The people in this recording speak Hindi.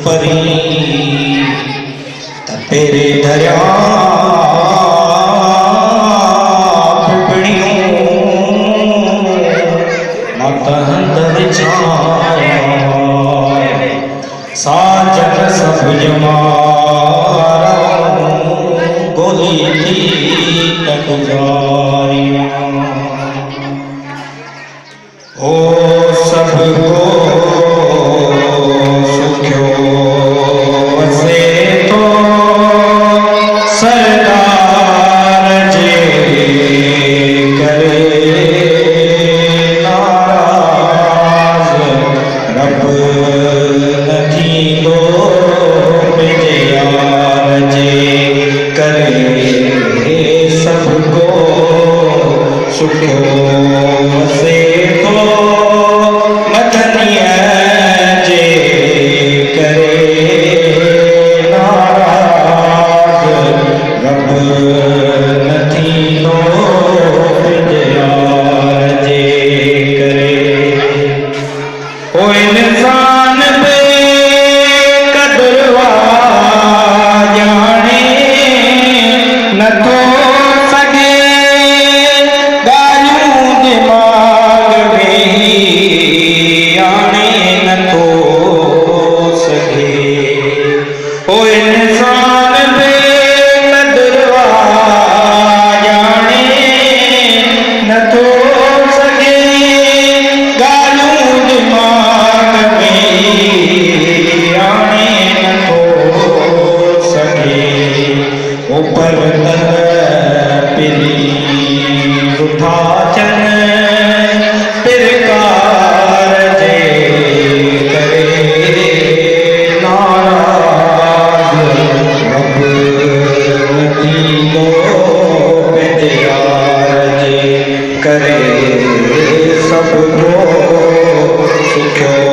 परी तेरे दरिया माता हंदर साजन सब जमारा गोली थी तक जारिया ओ सबको सुख्यो वसे तो सरदार जे करे नाराज रब नथी दो यार जे करे सबको सुख्यो वसे तो मदनिया जे करे नाराज रब नथी नो यार जे करे ओ इंसान बे कदरवा जाने न तो सके गालियों दिमाग में आने न तो सके ओ इंसान बे कदरवा जाने न तो सके गालियों दिमाग में आने न तो सके ऊपर पिरी उठा चन पिरकार जे करे नाराज रब नथी दो यार जे करे सबको सुख्यो